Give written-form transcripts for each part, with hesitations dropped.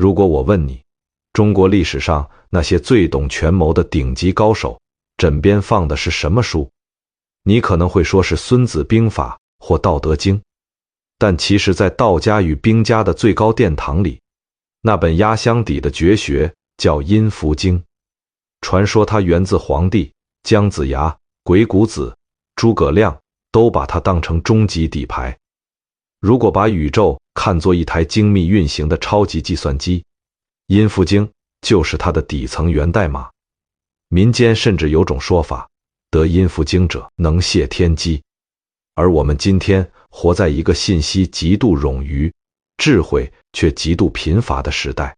如果我问你，中国历史上那些最懂权谋的顶级高手，枕边放的是什么书？你可能会说是《孙子兵法》或《道德经》，但其实在道家与兵家的最高殿堂里，那本压箱底的绝学叫《阴符经》。传说它源自黄帝、姜子牙、鬼谷子、诸葛亮都把它当成终极底牌。如果把宇宙看作一台精密运行的超级计算机，阴符经就是它的底层源代码。民间甚至有种说法，得阴符经者能泄天机。而我们今天活在一个信息极度冗余、智慧却极度贫乏的时代，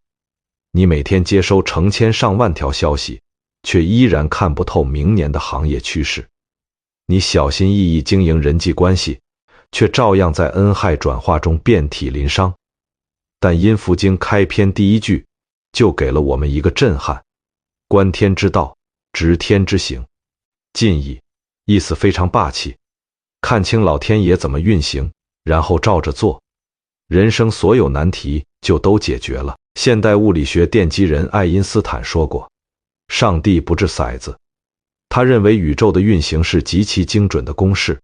你每天接收成千上万条消息，却依然看不透明年的行业趋势。你小心翼翼经营人际关系，却照样在恩害转化中遍体鳞伤。但阴符经开篇第一句就给了我们一个震撼：观天之道，执天之行。近义，意思非常霸气，看清老天爷怎么运行，然后照着做，人生所有难题就都解决了。现代物理学奠基人爱因斯坦说过，上帝不掷骰子。他认为宇宙的运行是极其精准的公式，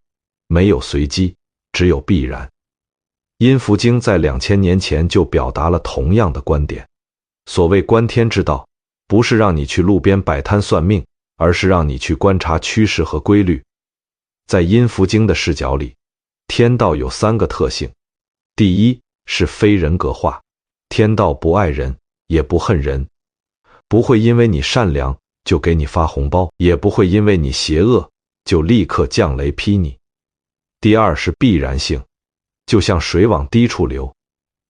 没有随机，只有必然。阴符经在2000年前就表达了同样的观点。所谓观天之道，不是让你去路边摆摊算命，而是让你去观察趋势和规律。在阴符经的视角里，天道有3个特性。第一是非人格化，天道不爱人，也不恨人，不会因为你善良就给你发红包，也不会因为你邪恶就立刻降雷劈你。第二是必然性，就像水往低处流，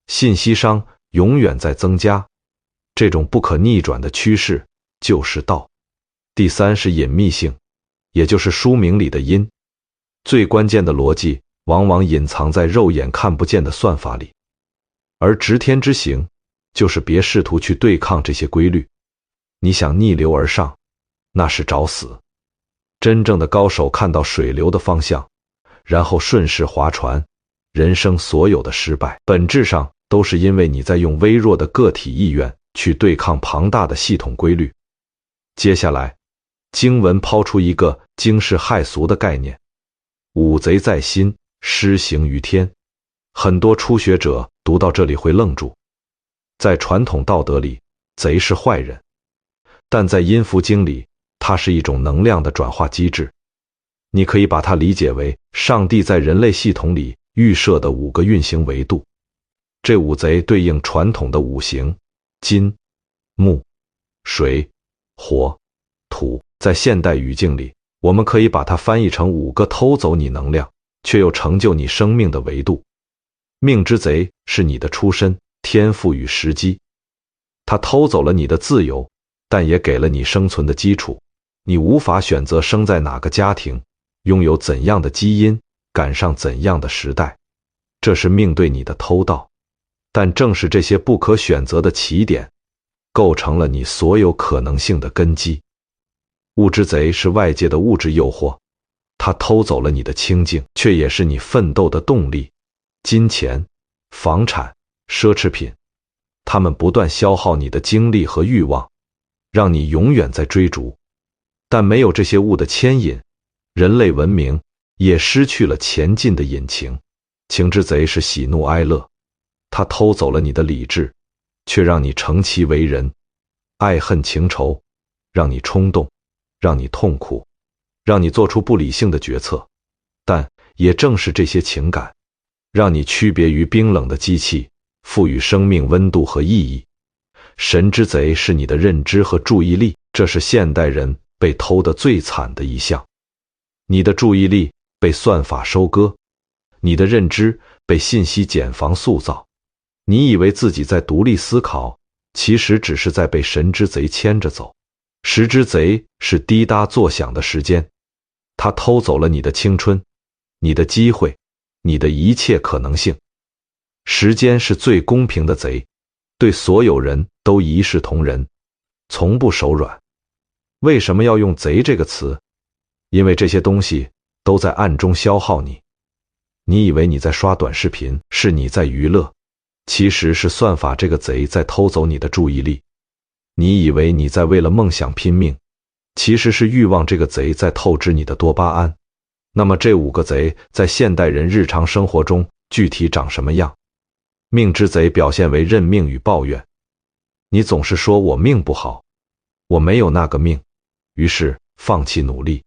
信息商永远在增加，这种不可逆转的趋势就是道。第三是隐秘性，也就是书名里的阴，最关键的逻辑往往隐藏在肉眼看不见的算法里。而执天之行，就是别试图去对抗这些规律，你想逆流而上，那是找死。真正的高手看到水流的方向，然后顺势划船。人生所有的失败，本质上都是因为你在用微弱的个体意愿去对抗庞大的系统规律。接下来，经文抛出一个惊世骇俗的概念：五贼在心，施行于天。很多初学者读到这里会愣住。在传统道德里，贼是坏人，但在阴符经里，它是一种能量的转化机制。你可以把它理解为上帝在人类系统里预设的5个运行维度。这5贼对应传统的5行：金、木、水、火、土。在现代语境里，我们可以把它翻译成5个偷走你能量却又成就你生命的维度。命之贼是你的出身、天赋与时机，它偷走了你的自由，但也给了你生存的基础。你无法选择生在哪个家庭，拥有怎样的基因，赶上怎样的时代，这是命对你的偷盗。但正是这些不可选择的起点，构成了你所有可能性的根基。物之贼是外界的物质诱惑，它偷走了你的清净，却也是你奋斗的动力。金钱、房产、奢侈品，它们不断消耗你的精力和欲望，让你永远在追逐。但没有这些物的牵引，人类文明也失去了前进的引擎。情之贼是喜怒哀乐，它偷走了你的理智，却让你成其为人。爱恨情仇，让你冲动，让你痛苦，让你做出不理性的决策。但也正是这些情感，让你区别于冰冷的机器，赋予生命温度和意义。神之贼是你的认知和注意力，这是现代人被偷得最惨的一项。你的注意力被算法收割，你的认知被信息茧房塑造。你以为自己在独立思考，其实只是在被神之贼牵着走。时之贼是滴答作响的时间，它偷走了你的青春，你的机会，你的一切可能性。时间是最公平的贼，对所有人都一视同仁，从不手软。为什么要用贼这个词？因为这些东西都在暗中消耗你。你以为你在刷短视频，是你在娱乐。其实是算法这个贼在偷走你的注意力。你以为你在为了梦想拼命，其实是欲望这个贼在透支你的多巴胺。那么这5个贼在现代人日常生活中具体长什么样？命之贼表现为认命与抱怨。你总是说我命不好，我没有那个命，于是放弃努力，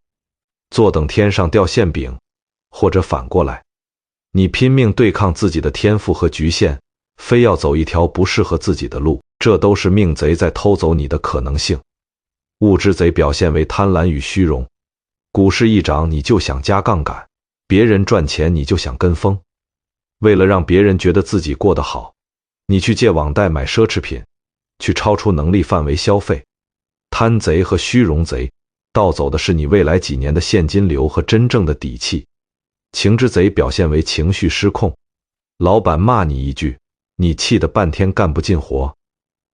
坐等天上掉馅饼，或者反过来，你拼命对抗自己的天赋和局限，非要走一条不适合自己的路，这都是命贼在偷走你的可能性。物之贼表现为贪婪与虚荣。股市一涨你就想加杠杆，别人赚钱你就想跟风，为了让别人觉得自己过得好，你去借网贷买奢侈品，去超出能力范围消费。贪贼和虚荣贼盗走的是你未来几年的现金流和真正的底气。情之贼表现为情绪失控。老板骂你一句，你气得半天干不进活；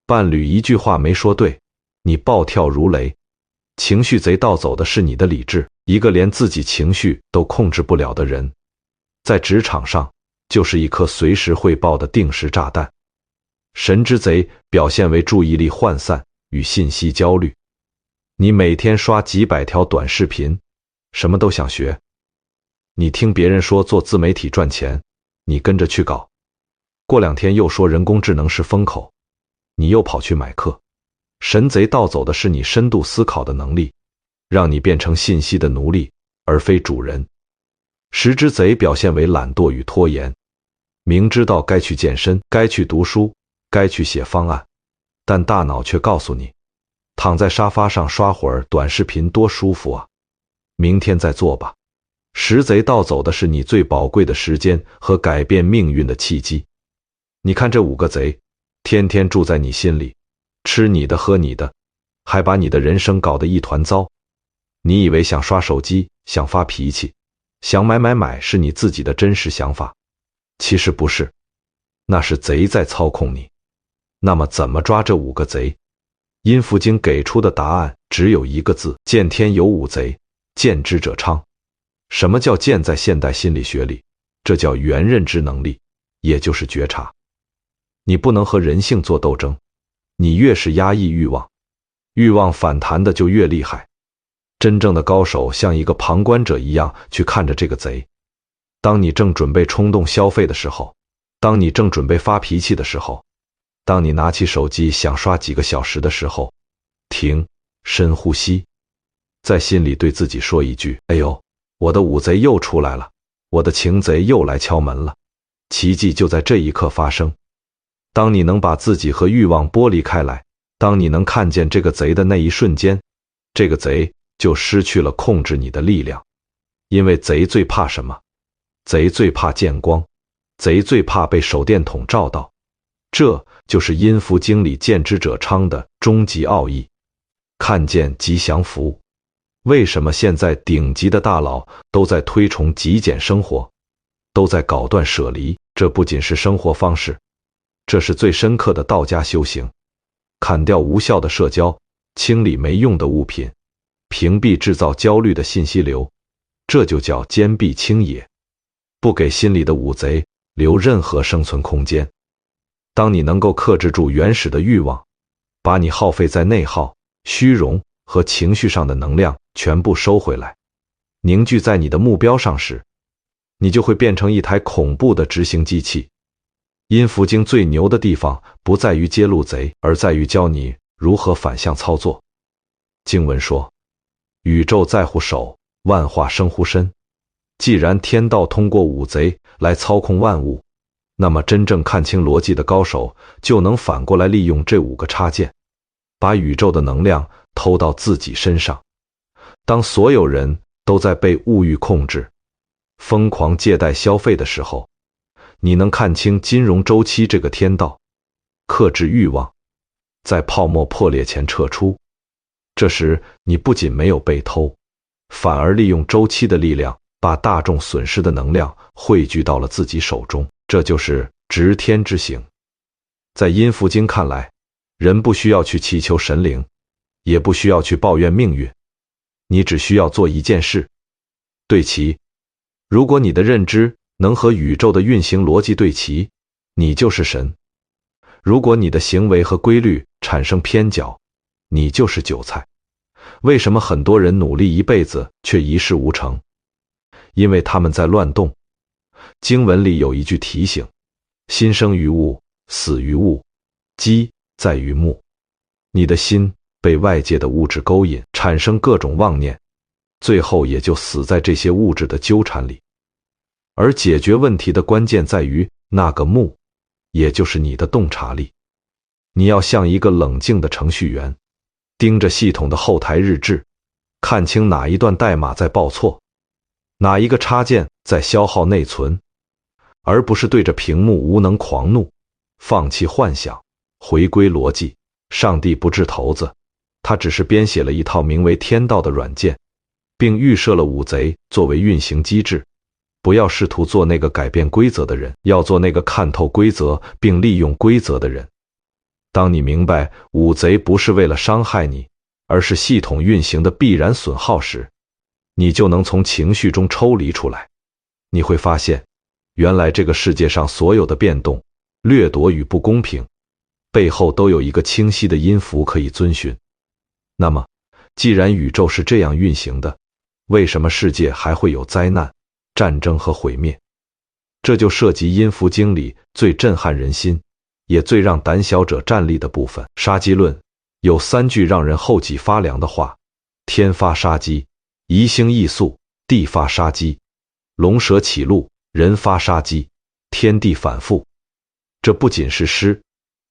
伴侣一句话没说对，你暴跳如雷。情绪贼盗走的是你的理智，一个连自己情绪都控制不了的人，在职场上就是一颗随时会爆的定时炸弹。神之贼表现为注意力涣散与信息焦虑。你每天刷几百条短视频，什么都想学。你听别人说做自媒体赚钱，你跟着去搞，过2天又说人工智能是风口，你又跑去买课。神贼盗走的是你深度思考的能力，让你变成信息的奴隶，而非主人。时之贼表现为懒惰与拖延。明知道该去健身，该去读书，该去写方案，但大脑却告诉你，躺在沙发上刷会儿短视频多舒服啊，明天再做吧。时贼盗走的是你最宝贵的时间和改变命运的契机。你看这5个贼，天天住在你心里，吃你的喝你的，还把你的人生搞得一团糟。你以为想刷手机，想发脾气，想买是你自己的真实想法，其实不是，那是贼在操控你。那么怎么抓这5个贼？阴符经给出的答案只有一个字：见天有5贼，见之者昌。什么叫见？在现代心理学里，这叫原认知能力，也就是觉察。你不能和人性做斗争，你越是压抑欲望，欲望反弹的就越厉害。真正的高手像一个旁观者一样去看着这个贼。当你正准备冲动消费的时候，当你正准备发脾气的时候，当你拿起手机想刷几个小时的时候，停，深呼吸，在心里对自己说一句：哎呦，我的5贼又出来了，我的情贼又来敲门了。奇迹就在这一刻发生。当你能把自己和欲望剥离开来，当你能看见这个贼的那一瞬间，这个贼就失去了控制你的力量。因为贼最怕什么？贼最怕见光，贼最怕被手电筒照到。这就是阴符经里见之者昌的终极奥义。看见即降服。为什么现在顶级的大佬都在推崇极简生活，都在搞断舍离？这不仅是生活方式，这是最深刻的道家修行。砍掉无效的社交，清理没用的物品，屏蔽制造焦虑的信息流，这就叫坚壁清野，不给心里的5贼留任何生存空间。当你能够克制住原始的欲望，把你耗费在内耗、虚荣和情绪上的能量全部收回来，凝聚在你的目标上时，你就会变成一台恐怖的执行机器。阴符经最牛的地方不在于揭露贼，而在于教你如何反向操作。经文说，宇宙在乎手，万化生乎身。既然天道通过5贼来操控万物，那么真正看清逻辑的高手就能反过来利用这5个插件，把宇宙的能量偷到自己身上。当所有人都在被物欲控制，疯狂借贷消费的时候，你能看清金融周期这个天道，克制欲望，在泡沫破裂前撤出。这时你不仅没有被偷，反而利用周期的力量，把大众损失的能量汇聚到了自己手中。这就是执天之行。在阴符经看来，人不需要去祈求神灵，也不需要去抱怨命运，你只需要做一件事，对齐。如果你的认知能和宇宙的运行逻辑对齐，你就是神。如果你的行为和规律产生偏角，你就是韭菜。为什么很多人努力一辈子却一事无成？因为他们在乱动。经文里有一句提醒：心生于物，死于物，机在于目。你的心被外界的物质勾引，产生各种妄念，最后也就死在这些物质的纠缠里。而解决问题的关键在于那个目，也就是你的洞察力。你要像一个冷静的程序员，盯着系统的后台日志，看清哪一段代码在报错，哪一个插件在消耗内存，而不是对着屏幕无能狂怒，放弃幻想，回归逻辑。上帝不掷骰子，他只是编写了一套名为天道的软件，并预设了五贼作为运行机制。不要试图做那个改变规则的人，要做那个看透规则并利用规则的人。当你明白五贼不是为了伤害你，而是系统运行的必然损耗时，你就能从情绪中抽离出来。你会发现，原来这个世界上所有的变动、掠夺与不公平，背后都有一个清晰的音符可以遵循。那么，既然宇宙是这样运行的，为什么世界还会有灾难、战争和毁灭？这就涉及阴符经里最震撼人心，也最让胆小者站立的部分。杀机论有3句让人后脊发凉的话：天发杀机，移星易速，地发杀机，龙蛇起路，人发杀机，天地反复。这不仅是诗，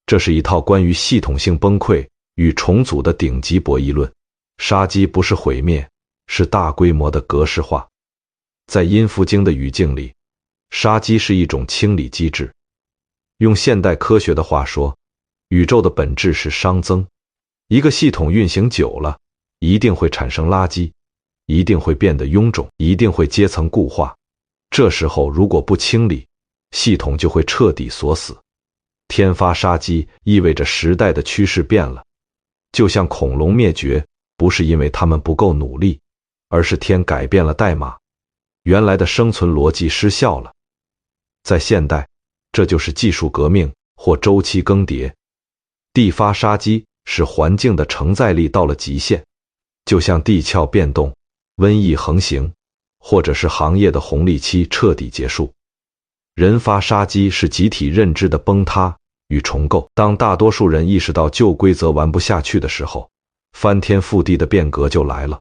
这是一套关于系统性崩溃与重组的顶级博弈论。杀机不是毁灭，是大规模的格式化。在阴符经的语境里，杀机是一种清理机制。用现代科学的话说，宇宙的本质是熵增。一个系统运行久了，一定会产生垃圾，一定会变得臃肿，一定会阶层固化。这时候如果不清理，系统就会彻底锁死。天发杀机意味着时代的趋势变了，就像恐龙灭绝，不是因为他们不够努力，而是天改变了代码，原来的生存逻辑失效了。在现代，这就是技术革命或周期更迭。地发杀机使环境的承载力到了极限，就像地壳变动、瘟疫横行，或者是行业的红利期彻底结束。人发杀机是集体认知的崩塌与重构。当大多数人意识到旧规则玩不下去的时候，翻天覆地的变革就来了。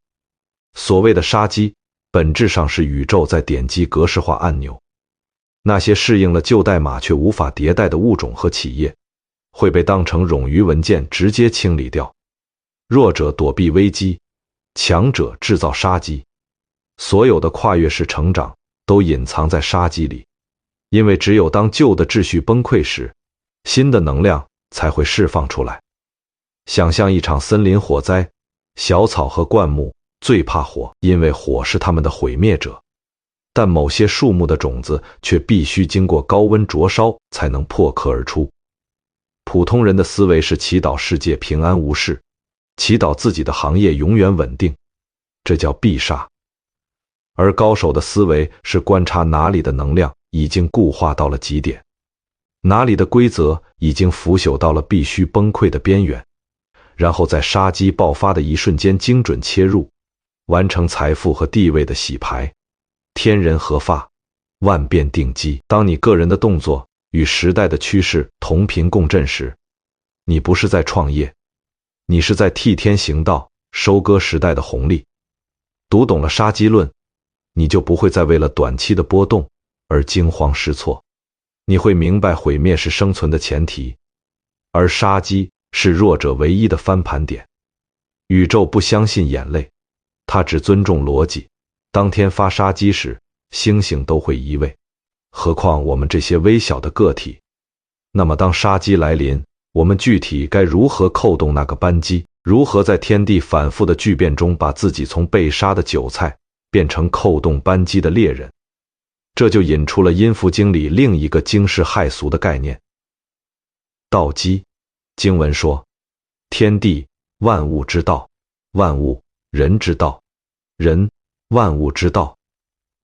所谓的杀机，本质上是宇宙在点击格式化按钮。那些适应了旧代码却无法迭代的物种和企业，会被当成冗余文件直接清理掉。弱者躲避危机，强者制造杀机。所有的跨越式成长都隐藏在杀机里，因为只有当旧的秩序崩溃时，新的能量才会释放出来。想象一场森林火灾，小草和灌木最怕火，因为火是它们的毁灭者。但某些树木的种子却必须经过高温灼烧才能破壳而出。普通人的思维是祈祷世界平安无事，祈祷自己的行业永远稳定，这叫必杀。而高手的思维是观察哪里的能量已经固化到了极点，哪里的规则已经腐朽到了必须崩溃的边缘，然后在杀机爆发的一瞬间精准切入，完成财富和地位的洗牌。天人合发，万变定机。当你个人的动作与时代的趋势同频共振时，你不是在创业，你是在替天行道，收割时代的红利。读懂了杀机论，你就不会再为了短期的波动而惊慌失措。你会明白毁灭是生存的前提，而杀机是弱者唯一的翻盘点。宇宙不相信眼泪，它只尊重逻辑。当天发杀机时，星星都会移位，何况我们这些微小的个体。那么当杀机来临，我们具体该如何扣动那个扳机？如何在天地反复的巨变中把自己从被杀的韭菜变成扣动扳机的猎人？这就引出了阴符经里另一个惊世骇俗的概念——道机。经文说：天地万物之道，万物人之道，人万物之道。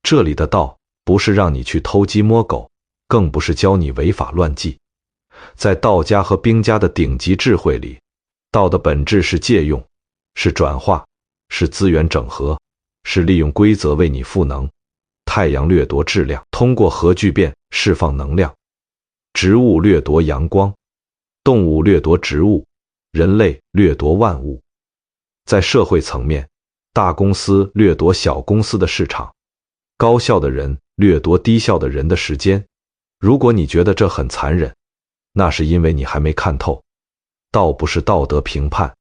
这里的道不是让你去偷鸡摸狗，更不是教你违法乱纪，在道家和兵家的顶级智慧里，道的本质是借用，是转化，是资源整合，是利用规则为你赋能。太阳掠夺质量，通过核聚变释放能量；植物掠夺阳光，动物掠夺植物，人类掠夺万物。在社会层面，大公司掠夺小公司的市场，高效的人掠夺低效的人的时间。如果你觉得这很残忍，那是因为你还没看透。道不是道德评判，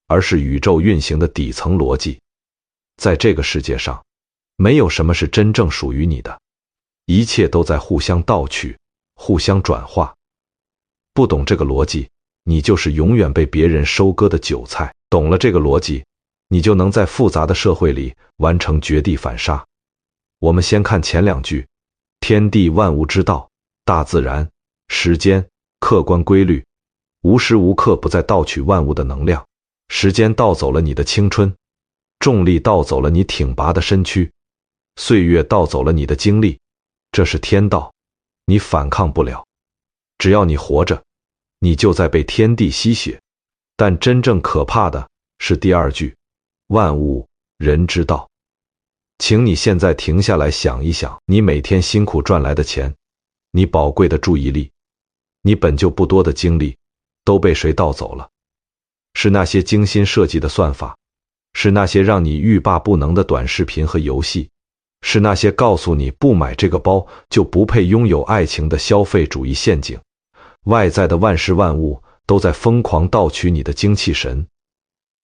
而是宇宙运行的底层逻辑。在这个世界上，没有什么是真正属于你的，一切都在互相盗取，互相转化。不懂这个逻辑，你就是永远被别人收割的韭菜。懂了这个逻辑，你就能在复杂的社会里完成绝地反杀。我们先看前两句：天地万物之道，大自然、时间、客观规律，无时无刻不在盗取万物的能量。时间盗走了你的青春，重力盗走了你挺拔的身躯，岁月盗走了你的精力。这是天道，你反抗不了。只要你活着，你就在被天地吸血。但真正可怕的是第二句：万物人之道。请你现在停下来想一想，你每天辛苦赚来的钱，你宝贵的注意力，你本就不多的精力，都被谁盗走了？是那些精心设计的算法，是那些让你欲罢不能的短视频和游戏，是那些告诉你不买这个包就不配拥有爱情的消费主义陷阱。外在的万事万物都在疯狂盗取你的精气神。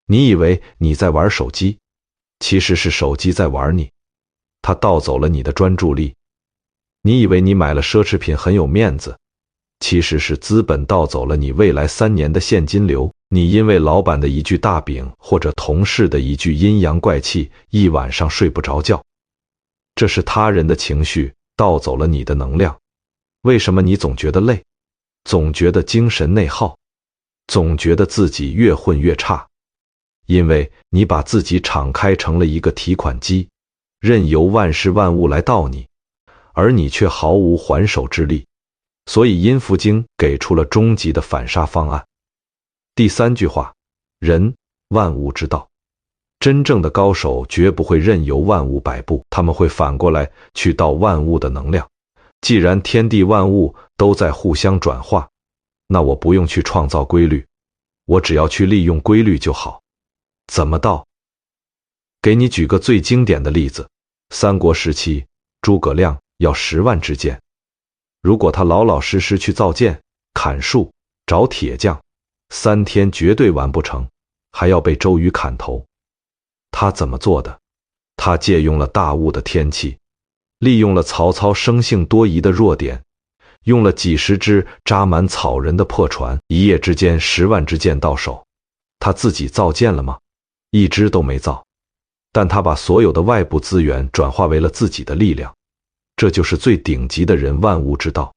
你以为你在玩手机，其实是手机在玩你，它盗走了你的专注力。你以为你买了奢侈品很有面子，其实是资本盗走了你未来3年的现金流。你因为老板的一句大饼或者同事的一句阴阳怪气，一晚上睡不着觉。这是他人的情绪盗走了你的能量。为什么你总觉得累，总觉得精神内耗，总觉得自己越混越差？因为你把自己敞开成了一个提款机，任由万事万物来盗你，而你却毫无还手之力。所以阴符经给出了终极的反杀方案。第3句话：人万物之道。真正的高手绝不会任由万物摆布，他们会反过来去盗万物的能量。既然天地万物都在互相转化，那我不用去创造规律，我只要去利用规律就好。怎么盗？给你举个最经典的例子，三国时期，诸葛亮要10万支箭，如果他老老实实去造箭、砍树、找铁匠，3天绝对完不成，还要被周瑜砍头。他怎么做的？他借用了大雾的天气，利用了曹操生性多疑的弱点，用了几十只扎满草人的破船，一夜之间10万支箭到手。他自己造箭了吗？一支都没造。但他把所有的外部资源转化为了自己的力量，这就是最顶级的人万物之道。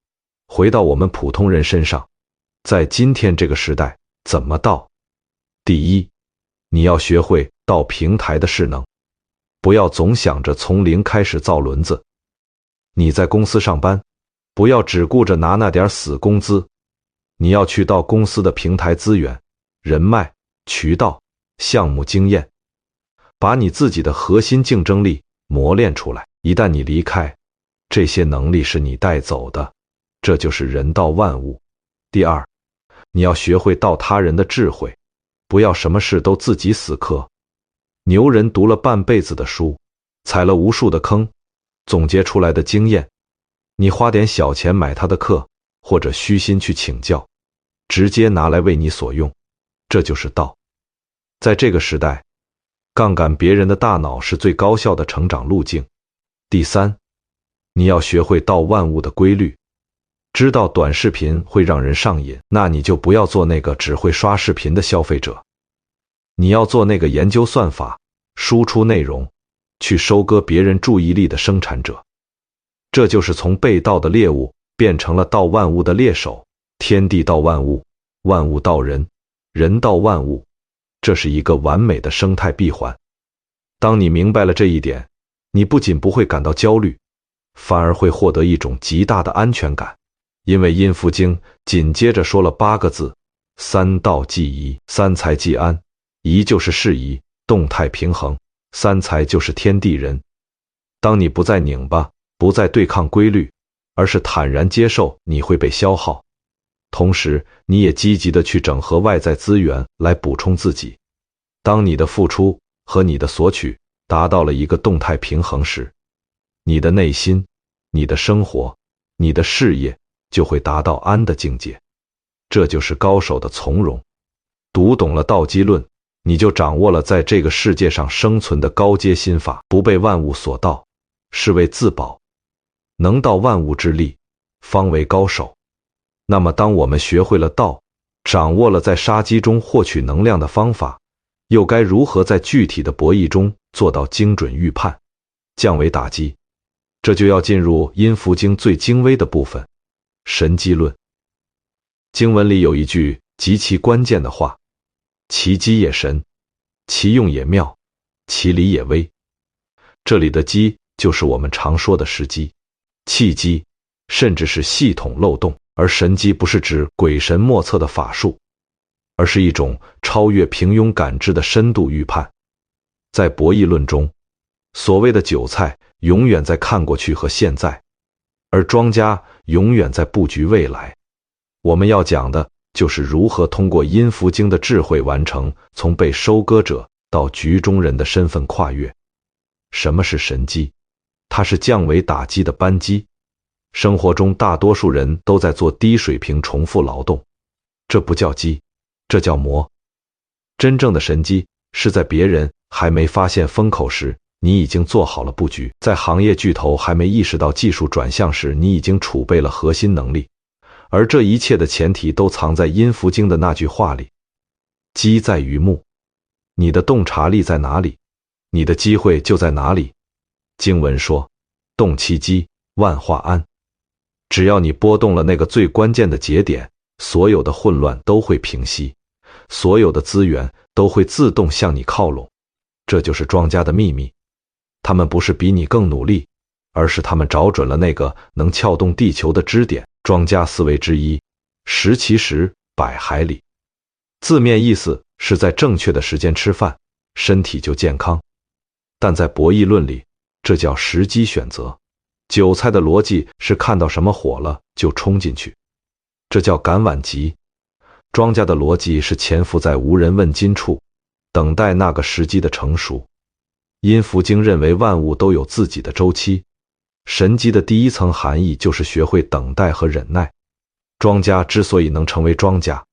回到我们普通人身上，在今天这个时代，怎么盗？第一，你要学会盗平台的势能，不要总想着从零开始造轮子。你在公司上班，不要只顾着拿那点死工资，你要去盗公司的平台资源、人脉、渠道、项目经验，把你自己的核心竞争力磨练出来。一旦你离开，这些能力是你带走的，这就是人盗万物。第二，你要学会盗他人的智慧，不要什么事都自己死磕。牛人读了半辈子的书，踩了无数的坑，总结出来的经验，你花点小钱买他的课，或者虚心去请教，直接拿来为你所用，这就是道。在这个时代，杠杆别人的大脑是最高效的成长路径。第三，你要学会盗万物的规律。知道短视频会让人上瘾，那你就不要做那个只会刷视频的消费者，你要做那个研究算法、输出内容、去收割别人注意力的生产者。这就是从被盗的猎物变成了盗万物的猎手。天地盗万物，万物盗人，人盗万物，这是一个完美的生态闭环。当你明白了这一点，你不仅不会感到焦虑，反而会获得一种极大的安全感。因为阴符经紧接着说了8个字：三道既移，三才既安。移就是适宜，动态平衡；三才就是天地人。当你不再拧巴，不再对抗规律，而是坦然接受你会被消耗，同时你也积极的去整合外在资源来补充自己。当你的付出和你的索取达到了一个动态平衡时，你的内心、你的生活、你的事业就会达到安的境界。这就是高手的从容。读懂了道基论，你就掌握了在这个世界上生存的高阶心法，不被万物所盗，是为自保。能盗万物之力，方为高手。那么当我们学会了道，掌握了在杀机中获取能量的方法，又该如何在具体的博弈中做到精准预判，降维打击？这就要进入阴符经最精微的部分——神机论。经文里有一句极其关键的话：其机也神，其用也妙，其理也微。这里的机就是我们常说的时机、契机，甚至是系统漏洞。而神机不是指鬼神莫测的法术，而是一种超越平庸感知的深度预判。在博弈论中，所谓的韭菜永远在看过去和现在，而庄家永远在布局未来。我们要讲的就是如何通过阴符经的智慧完成从被收割者到局中人的身份跨越。什么是神机？它是降维打击的扳机。生活中大多数人都在做低水平重复劳动，这不叫机，这叫磨。真正的神机是在别人还没发现风口时，你已经做好了布局；在行业巨头还没意识到技术转向时，你已经储备了核心能力。而这一切的前提都藏在阴符经的那句话里：机在于目。你的洞察力在哪里，你的机会就在哪里。经文说：动其机，万化安。只要你拨动了那个最关键的节点，所有的混乱都会平息，所有的资源都会自动向你靠拢。这就是庄家的秘密。他们不是比你更努力，而是他们找准了那个能撬动地球的支点。庄家思维之一：食其食，百海里。字面意思是在正确的时间吃饭，身体就健康。但在博弈论里，这叫时机选择。韭菜的逻辑是看到什么火了就冲进去，这叫赶晚集。庄家的逻辑是潜伏在无人问津处，等待那个时机的成熟。阴符经认为万物都有自己的周期，神机的第一层含义就是学会等待和忍耐。庄家之所以能成为庄家，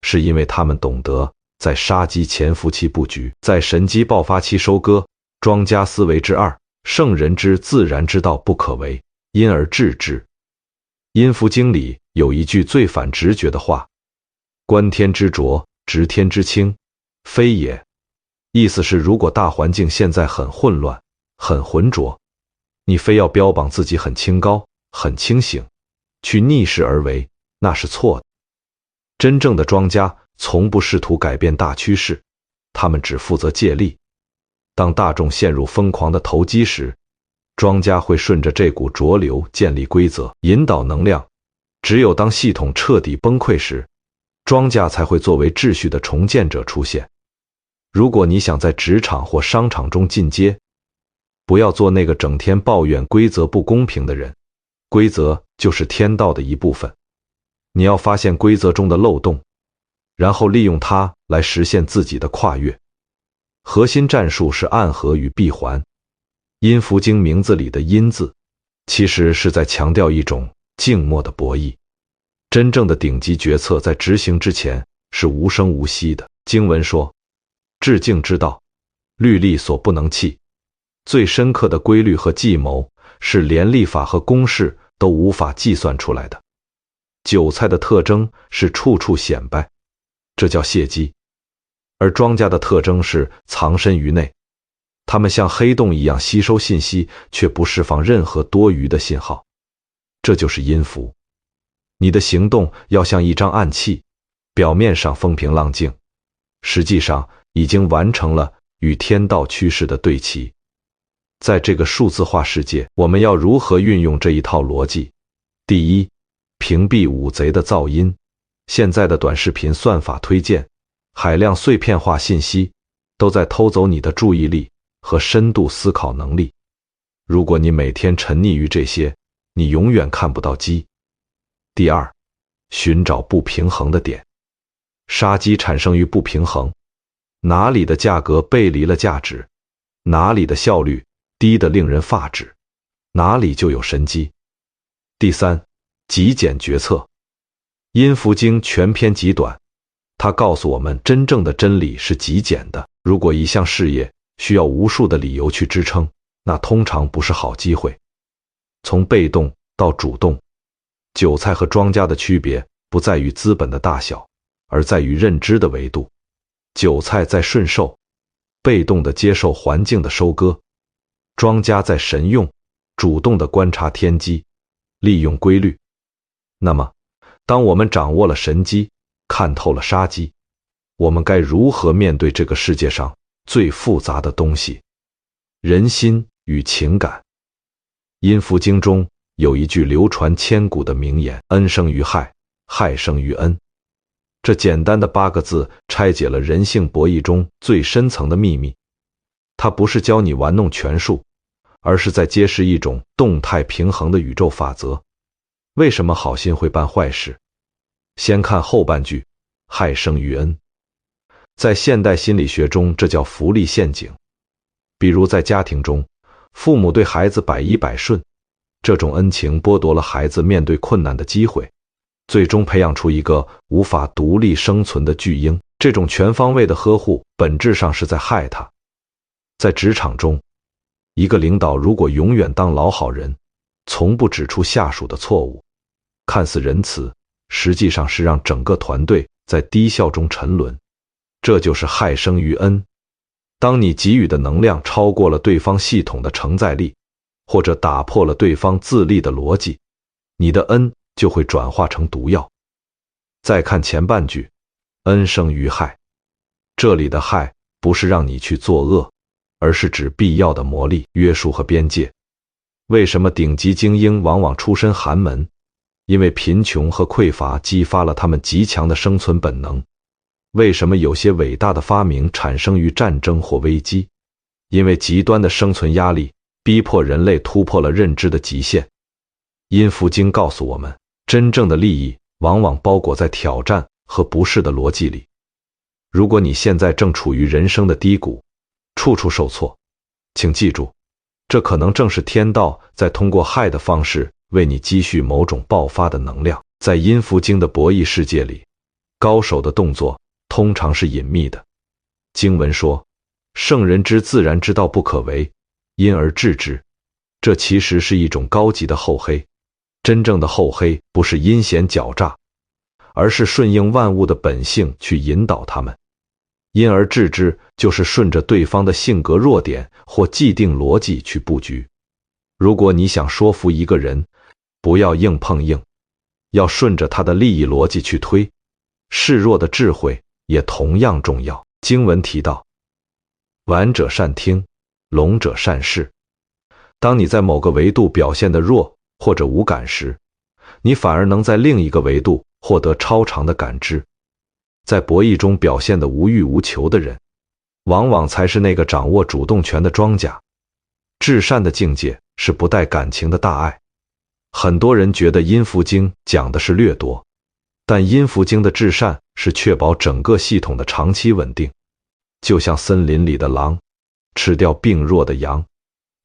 是因为他们懂得在杀机潜伏期布局，在神机爆发期收割。庄家思维之二：圣人之自然之道不可为，因而治之。阴符经里有一句最反直觉的话：观天之浊，执天之清，非也。意思是，如果大环境现在很混乱、很浑浊，你非要标榜自己很清高、很清醒，去逆势而为，那是错的。真正的庄家从不试图改变大趋势，他们只负责借力。当大众陷入疯狂的投机时，庄家会顺着这股浊流建立规则，引导能量。只有当系统彻底崩溃时，庄家才会作为秩序的重建者出现。如果你想在职场或商场中进阶，不要做那个整天抱怨规则不公平的人，规则就是天道的一部分。你要发现规则中的漏洞，然后利用它来实现自己的跨越。核心战术是暗合与闭环。阴符经名字里的阴字，其实是在强调一种静默的博弈。真正的顶级决策在执行之前是无声无息的。经文说：致敬之道，律例所不能弃。最深刻的规律和计谋是连历法和公式都无法计算出来的。韭菜的特征是处处显摆，这叫泄机。而庄家的特征是藏身于内，他们像黑洞一样吸收信息，却不释放任何多余的信号。这就是阴符。你的行动要像一张暗器，表面上风平浪静，实际上已经完成了与天道趋势的对齐。在这个数字化世界，我们要如何运用这一套逻辑？第一，屏蔽五贼的噪音，现在的短视频算法推荐，海量碎片化信息，都在偷走你的注意力和深度思考能力。如果你每天沉溺于这些，你永远看不到机。第二，寻找不平衡的点。杀机产生于不平衡，哪里的价格背离了价值，哪里的效率低得令人发指，哪里就有神机。第三，极简决策。阴符经全篇极短，它告诉我们真正的真理是极简的。如果一项事业需要无数的理由去支撑，那通常不是好机会。从被动到主动，韭菜和庄家的区别不在于资本的大小，而在于认知的维度。韭菜在顺受，被动的接受环境的收割；庄家在神用，主动的观察天机，利用规律。那么，当我们掌握了神机，看透了杀机，我们该如何面对这个世界上最复杂的东西——人心与情感？阴符经中有一句流传千古的名言：恩生于害，害生于恩。这简单的8个字拆解了人性博弈中最深层的秘密。它不是教你玩弄权术，而是在揭示一种动态平衡的宇宙法则。为什么好心会办坏事？先看后半句，害生于恩。在现代心理学中，这叫福利陷阱。比如在家庭中，父母对孩子百依百顺，这种恩情剥夺了孩子面对困难的机会，最终培养出一个无法独立生存的巨婴。这种全方位的呵护本质上是在害他。在职场中，一个领导如果永远当老好人，从不指出下属的错误，看似仁慈，实际上是让整个团队在低效中沉沦，这就是害生于恩。当你给予的能量超过了对方系统的承载力，或者打破了对方自立的逻辑，你的恩就会转化成毒药。再看前半句，恩生于害。这里的害不是让你去作恶，而是指必要的魔力、约束和边界。为什么顶级精英往往出身寒门？因为贫穷和匮乏激发了他们极强的生存本能。为什么有些伟大的发明产生于战争或危机？因为极端的生存压力逼迫人类突破了认知的极限。阴符经告诉我们，真正的利益往往包裹在挑战和不适的逻辑里。如果你现在正处于人生的低谷，处处受挫，请记住，这可能正是天道在通过害的方式为你积蓄某种爆发的能量。在阴符经的博弈世界里，高手的动作通常是隐秘的。经文说，圣人之自然之道不可为，因而治之。这其实是一种高级的厚黑。真正的厚黑不是阴险狡诈，而是顺应万物的本性去引导他们。因而治之就是顺着对方的性格弱点或既定逻辑去布局。如果你想说服一个人，不要硬碰硬，要顺着他的利益逻辑去推。示弱的智慧也同样重要。经文提到，顽者善听，聋者善视。当你在某个维度表现得弱或者无感时，你反而能在另一个维度获得超常的感知。在博弈中表现得无欲无求的人，往往才是那个掌握主动权的庄家。至善的境界是不带感情的大爱。很多人觉得阴符经讲的是掠夺，但阴符经的至善是确保整个系统的长期稳定。就像森林里的狼，吃掉病弱的羊，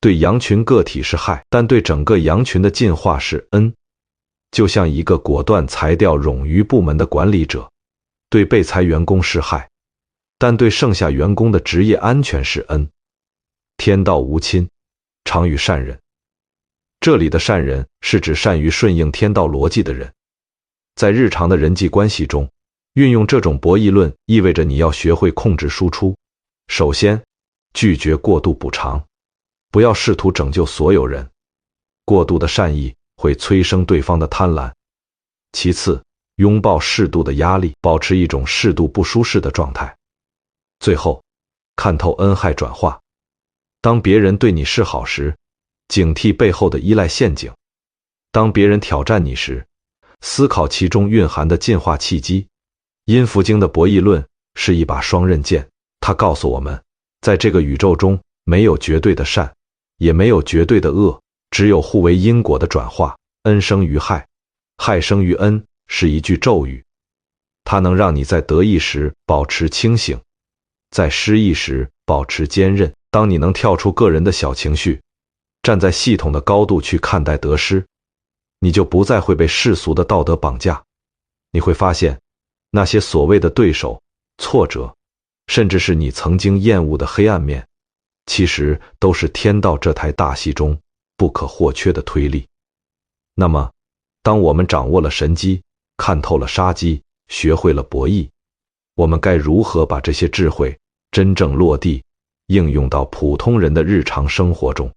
对羊群个体是害，但对整个羊群的进化是恩。就像一个果断裁掉冗余部门的管理者，对被裁员工是害，但对剩下员工的职业安全是恩。天道无亲，常与善人。这里的善人是指善于顺应天道逻辑的人。在日常的人际关系中，运用这种博弈论意味着你要学会控制输出。首先，拒绝过度补偿，不要试图拯救所有人，过度的善意会催生对方的贪婪。其次，拥抱适度的压力，保持一种适度不舒适的状态。最后，看透恩害转化。当别人对你示好时，警惕背后的依赖陷阱；当别人挑战你时，思考其中蕴含的进化契机。阴符经的博弈论是一把双刃剑，它告诉我们，在这个宇宙中没有绝对的善，也没有绝对的恶，只有互为因果的转化。恩生于害，害生于恩，是一句咒语，它能让你在得意时保持清醒，在失意时保持坚韧。当你能跳出个人的小情绪，站在系统的高度去看待得失，你就不再会被世俗的道德绑架。你会发现，那些所谓的对手、挫折，甚至是你曾经厌恶的黑暗面，其实都是天道这台大戏中不可或缺的推力。那么，当我们掌握了神机，看透了杀机，学会了博弈，我们该如何把这些智慧真正落地，应用到普通人的日常生活中？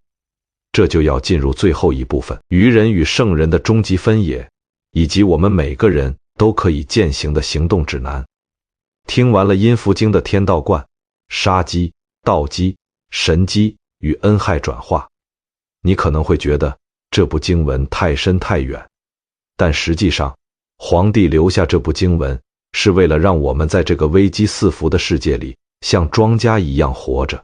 这就要进入最后一部分，愚人与圣人的终极分野，以及我们每个人都可以践行的行动指南。听完了阴符经的天道观、杀机、道机、神机与恩害转化，你可能会觉得这部经文太深太远，但实际上，皇帝留下这部经文是为了让我们在这个危机四伏的世界里像庄家一样活着。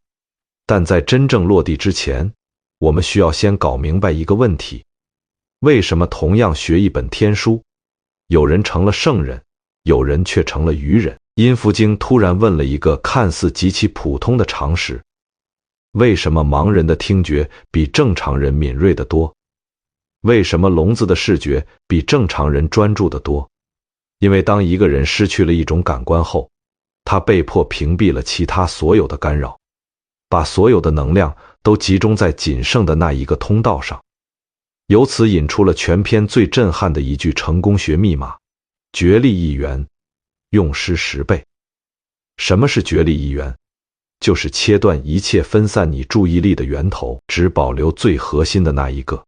但在真正落地之前，我们需要先搞明白一个问题：为什么同样学一本天书，有人成了圣人，有人却成了愚人？阴符经突然问了一个看似极其普通的常识：为什么盲人的听觉比正常人敏锐得多？为什么聋子的视觉比正常人专注得多？因为当一个人失去了一种感官后，他被迫屏蔽了其他所有的干扰，把所有的能量都集中在仅剩的那一个通道上。由此引出了全篇最震撼的一句成功学密码：觉力一元，用失10倍。什么是觉力一元？就是切断一切分散你注意力的源头，只保留最核心的那一个。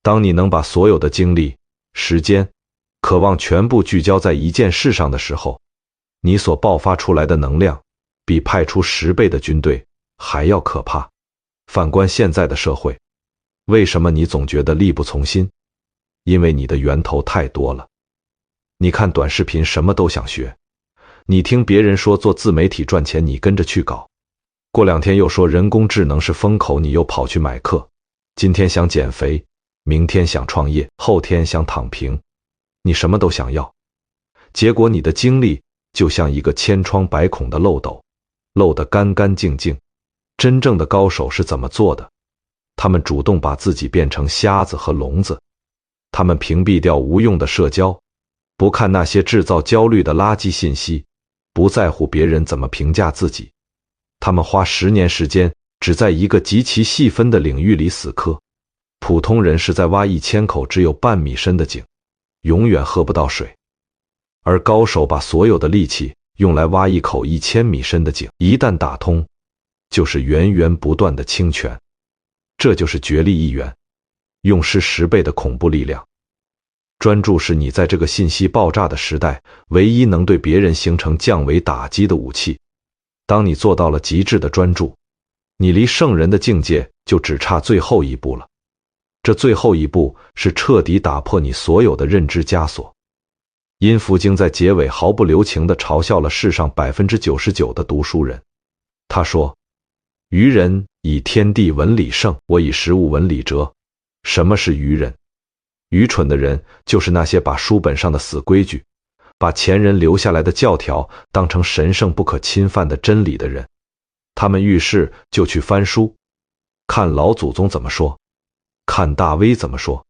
当你能把所有的精力、时间、渴望全部聚焦在一件事上的时候，你所爆发出来的能量比派出10倍的军队还要可怕。反观现在的社会，为什么你总觉得力不从心？因为你的源头太多了。你看短视频什么都想学，你听别人说做自媒体赚钱，你跟着去搞，过2天又说人工智能是风口，你又跑去买课。今天想减肥，明天想创业，后天想躺平，你什么都想要，结果你的精力就像一个千疮百孔的漏斗，漏得干干净净。真正的高手是怎么做的？他们主动把自己变成瞎子和聋子，他们屏蔽掉无用的社交，不看那些制造焦虑的垃圾信息，不在乎别人怎么评价自己。他们花10年时间，只在一个极其细分的领域里死磕。普通人是在挖1000口只有半米深的井，永远喝不到水。而高手把所有的力气用来挖一口1000米深的井，一旦打通，就是源源不断的清泉。这就是觉力一元，用失10倍的恐怖力量。专注是你在这个信息爆炸的时代唯一能对别人形成降维打击的武器。当你做到了极致的专注，你离圣人的境界就只差最后一步了。这最后一步是彻底打破你所有的认知枷锁。阴符经在结尾毫不留情地嘲笑了世上99%的读书人。他说：愚人以天地文理圣，我以实物文理哲。什么是愚人？愚蠢的人就是那些把书本上的死规矩，把前人留下来的教条当成神圣不可侵犯的真理的人。他们遇事就去翻书，看老祖宗怎么说，看大 V 怎么说。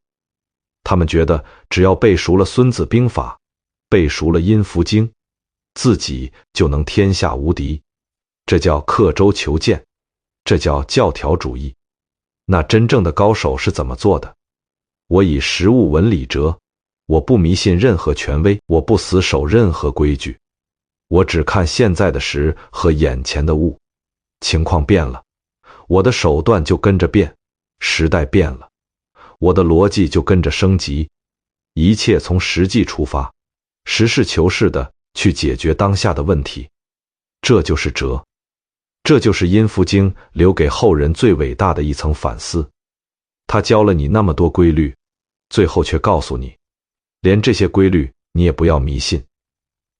他们觉得只要背熟了孙子兵法，背熟了阴符经，自己就能天下无敌。这叫刻舟求剑，这叫教条主义。那真正的高手是怎么做的？我以实物文理哲，我不迷信任何权威，我不死守任何规矩，我只看现在的实和眼前的物。情况变了，我的手段就跟着变，时代变了，我的逻辑就跟着升级。一切从实际出发，实事求是的去解决当下的问题。这就是哲，这就是阴符经留给后人最伟大的一层反思。他教了你那么多规律，最后却告诉你，连这些规律你也不要迷信。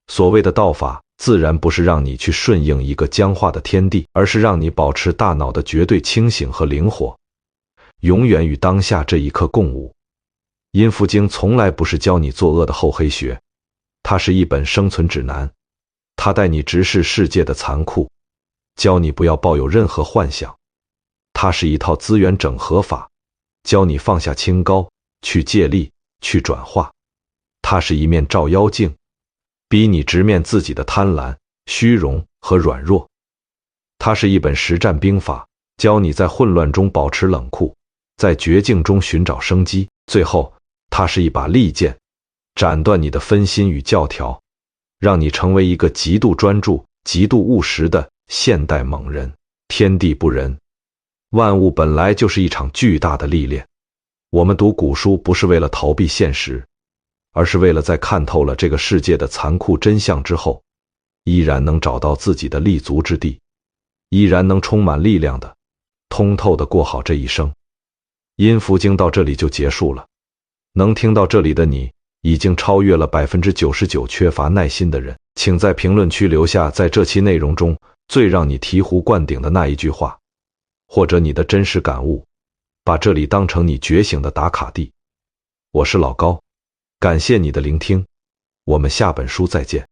所谓的道法，自然不是让你去顺应一个僵化的天地，而是让你保持大脑的绝对清醒和灵活，永远与当下这一刻共舞。阴符经从来不是教你作恶的厚黑学，它是一本生存指南，它带你直视世界的残酷，教你不要抱有任何幻想。它是一套资源整合法，教你放下清高，去借力，去转化。它是一面照妖镜，逼你直面自己的贪婪、虚荣和软弱。它是一本实战兵法，教你在混乱中保持冷酷，在绝境中寻找生机。最后，它是一把利剑，斩断你的分心与教条，让你成为一个极度专注、极度务实的现代猛人。天地不仁，万物本来就是一场巨大的历练。我们读古书不是为了逃避现实，而是为了在看透了这个世界的残酷真相之后，依然能找到自己的立足之地，依然能充满力量的、通透的过好这一生。阴符经到这里就结束了。能听到这里的你，已经超越了 99% 缺乏耐心的人。请在评论区留下在这期内容中最让你醍醐灌顶的那一句话，或者你的真实感悟，把这里当成你觉醒的打卡地。我是老高，感谢你的聆听，我们下本书再见。